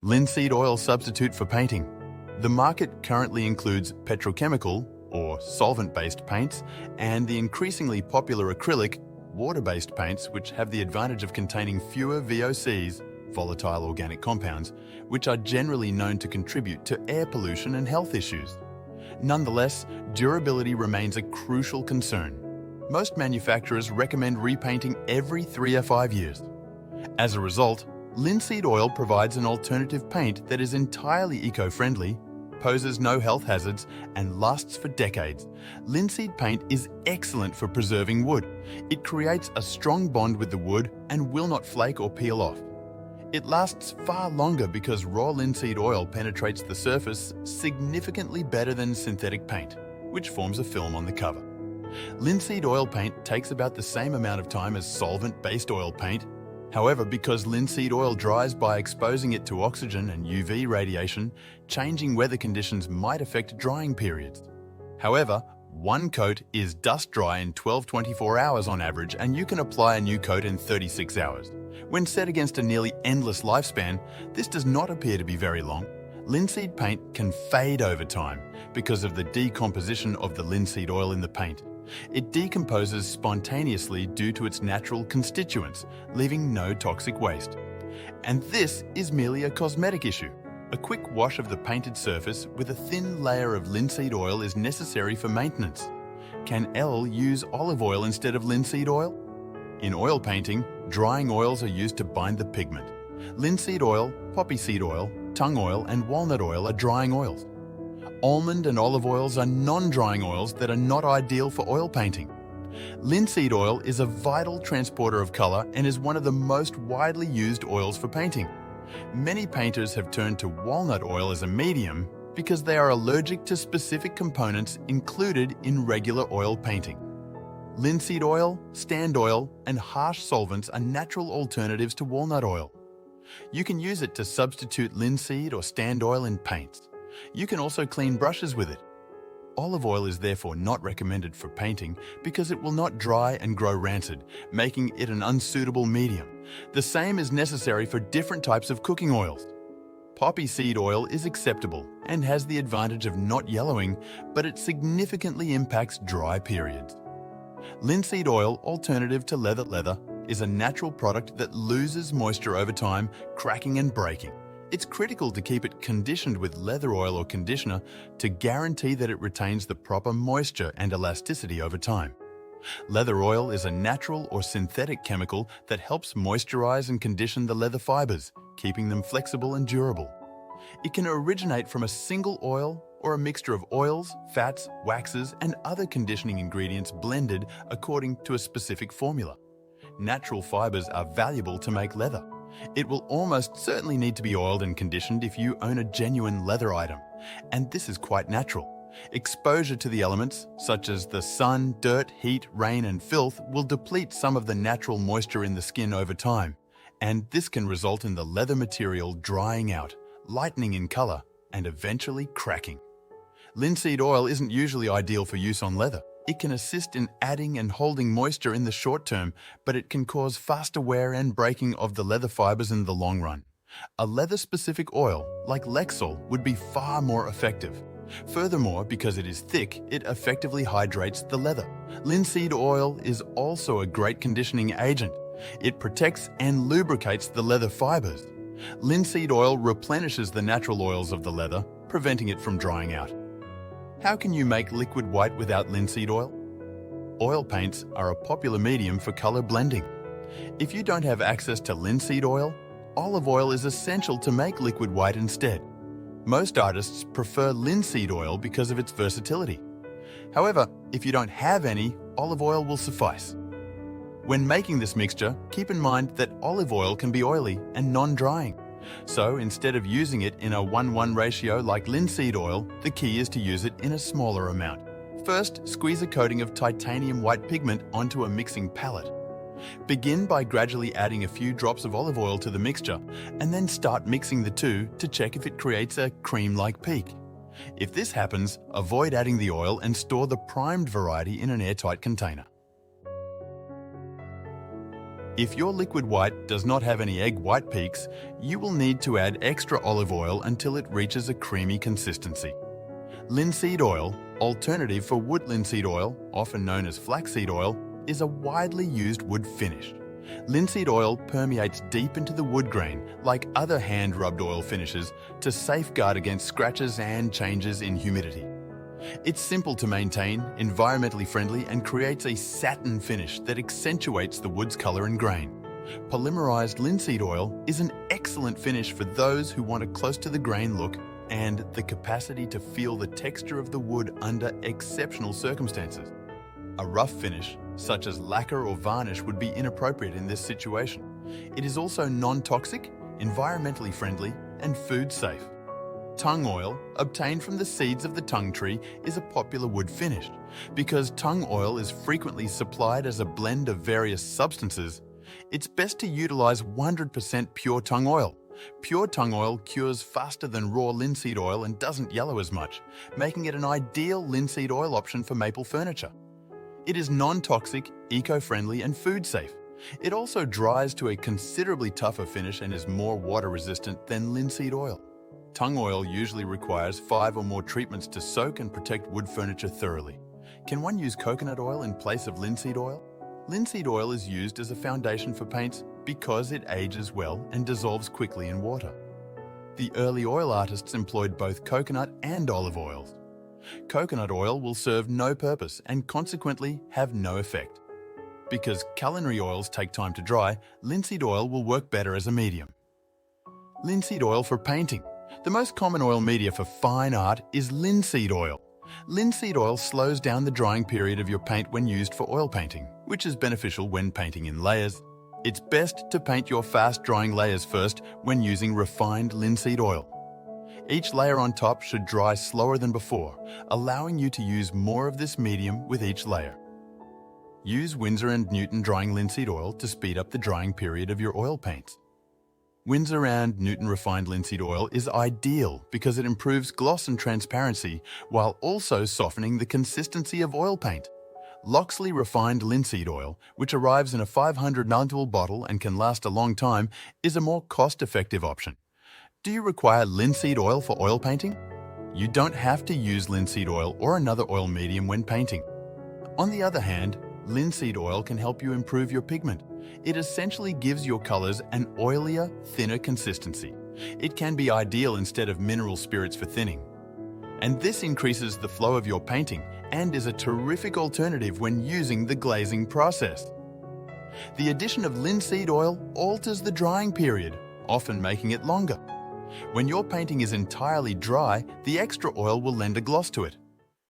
Linseed oil substitute for painting. The market currently includes petrochemical or solvent-based paints and the increasingly popular acrylic, water-based paints which have the advantage of containing fewer VOCs, volatile organic compounds, which are generally known to contribute to air pollution and health issues. Nonetheless, durability remains a crucial concern. Most manufacturers recommend repainting every 3 or 5 years. As a result, linseed oil provides an alternative paint that is entirely eco-friendly, poses no health hazards, and lasts for decades. Linseed paint is excellent for preserving wood. It creates a strong bond with the wood and will not flake or peel off. It lasts far longer because raw linseed oil penetrates the surface significantly better than synthetic paint, which forms a film on the cover. Linseed oil paint takes about the same amount of time as solvent-based oil paint. However, because linseed oil dries by exposing it to oxygen and UV radiation, changing weather conditions might affect drying periods. However, one coat is dust dry in 12-24 hours on average, and you can apply a new coat in 36 hours. When set against a nearly endless lifespan, this does not appear to be very long. Linseed paint can fade over time because of the decomposition of the linseed oil in the paint. It decomposes spontaneously due to its natural constituents, leaving no toxic waste. And this is merely a cosmetic issue. A quick wash of the painted surface with a thin layer of linseed oil is necessary for maintenance. Can Elle use olive oil instead of linseed oil? In oil painting, drying oils are used to bind the pigment. Linseed oil, poppy seed oil, tung oil, and walnut oil are drying oils. Almond and olive oils are non-drying oils that are not ideal for oil painting. Linseed oil is a vital transporter of color and is one of the most widely used oils for painting. Many painters have turned to walnut oil as a medium because they are allergic to specific components included in regular oil painting. Linseed oil, stand oil, and harsh solvents are natural alternatives to walnut oil. You can use it to substitute linseed or stand oil in paints. You can also clean brushes with it. Olive oil is therefore not recommended for painting because it will not dry and grow rancid, making it an unsuitable medium. The same is necessary for different types of cooking oils. Poppy seed oil is acceptable and has the advantage of not yellowing, but it significantly impacts dry periods. Linseed oil, alternative to leather, is a natural product that loses moisture over time, cracking and breaking. It's critical to keep it conditioned with leather oil or conditioner to guarantee that it retains the proper moisture and elasticity over time. Leather oil is a natural or synthetic chemical that helps moisturize and condition the leather fibers, keeping them flexible and durable. It can originate from a single oil or a mixture of oils, fats, waxes, and other conditioning ingredients blended according to a specific formula. Natural fibers are valuable to make leather. It will almost certainly need to be oiled and conditioned if you own a genuine leather item, and this is quite natural. Exposure to the elements, such as the sun, dirt, heat, rain, and filth, will deplete some of the natural moisture in the skin over time, and this can result in the leather material drying out, lightening in color, and eventually cracking. Linseed oil isn't usually ideal for use on leather. It can assist in adding and holding moisture in the short term, but it can cause faster wear and breaking of the leather fibers in the long run. A leather-specific oil, like Lexol, would be far more effective. Furthermore, because it is thick, it effectively hydrates the leather. Linseed oil is also a great conditioning agent. It protects and lubricates the leather fibers. Linseed oil replenishes the natural oils of the leather, preventing it from drying out. How can you make liquid white without linseed oil? Oil paints are a popular medium for color blending. If you don't have access to linseed oil, olive oil is essential to make liquid white instead. Most artists prefer linseed oil because of its versatility. However, if you don't have any, olive oil will suffice. When making this mixture, keep in mind that olive oil can be oily and non-drying. So instead of using it in a 1:1 ratio like linseed oil, the key is to use it in a smaller amount. First, squeeze a coating of titanium white pigment onto a mixing palette. Begin by gradually adding a few drops of olive oil to the mixture, and then start mixing the two to check if it creates a cream-like peak. If this happens, avoid adding the oil and store the primed variety in an airtight container. If your liquid white does not have any egg white peaks, you will need to add extra olive oil until it reaches a creamy consistency. Linseed oil, alternative for wood linseed oil, often known as flaxseed oil, is a widely used wood finish. Linseed oil permeates deep into the wood grain, like other hand-rubbed oil finishes, to safeguard against scratches and changes in humidity. It's simple to maintain, environmentally friendly, and creates a satin finish that accentuates the wood's color and grain. Polymerized linseed oil is an excellent finish for those who want a close-to-the-grain look and the capacity to feel the texture of the wood under exceptional circumstances. A rough finish, such as lacquer or varnish, would be inappropriate in this situation. It is also non-toxic, environmentally friendly, and food safe. Tung oil, obtained from the seeds of the tung tree, is a popular wood finish. Because tung oil is frequently supplied as a blend of various substances, it's best to utilize 100% pure tung oil. Pure tung oil cures faster than raw linseed oil and doesn't yellow as much, making it an ideal linseed oil option for maple furniture. It is non-toxic, eco-friendly, and food safe. It also dries to a considerably tougher finish and is more water-resistant than linseed oil. Tung oil usually requires 5 or more treatments to soak and protect wood furniture thoroughly. Can one use coconut oil in place of linseed oil? Linseed oil is used as a foundation for paints because it ages well and dissolves quickly in water. The early oil artists employed both coconut and olive oils. Coconut oil will serve no purpose and consequently have no effect. Because culinary oils take time to dry, linseed oil will work better as a medium. Linseed oil for painting. The most common oil media for fine art is linseed oil. Linseed oil slows down the drying period of your paint when used for oil painting, which is beneficial when painting in layers. It's best to paint your fast-drying layers first when using refined linseed oil. Each layer on top should dry slower than before, allowing you to use more of this medium with each layer. Use Winsor & Newton drying linseed oil to speed up the drying period of your oil paints. Winsor & Newton refined linseed oil is ideal because it improves gloss and transparency while also softening the consistency of oil paint. Loxley refined linseed oil, which arrives in a 500 ml bottle and can last a long time, is a more cost-effective option. Do you require linseed oil for oil painting? You don't have to use linseed oil or another oil medium when painting. On the other hand, linseed oil can help you improve your pigment. It essentially gives your colors an oilier, thinner consistency. It can be ideal instead of mineral spirits for thinning. And this increases the flow of your painting and is a terrific alternative when using the glazing process. The addition of linseed oil alters the drying period, often making it longer. When your painting is entirely dry, the extra oil will lend a gloss to it,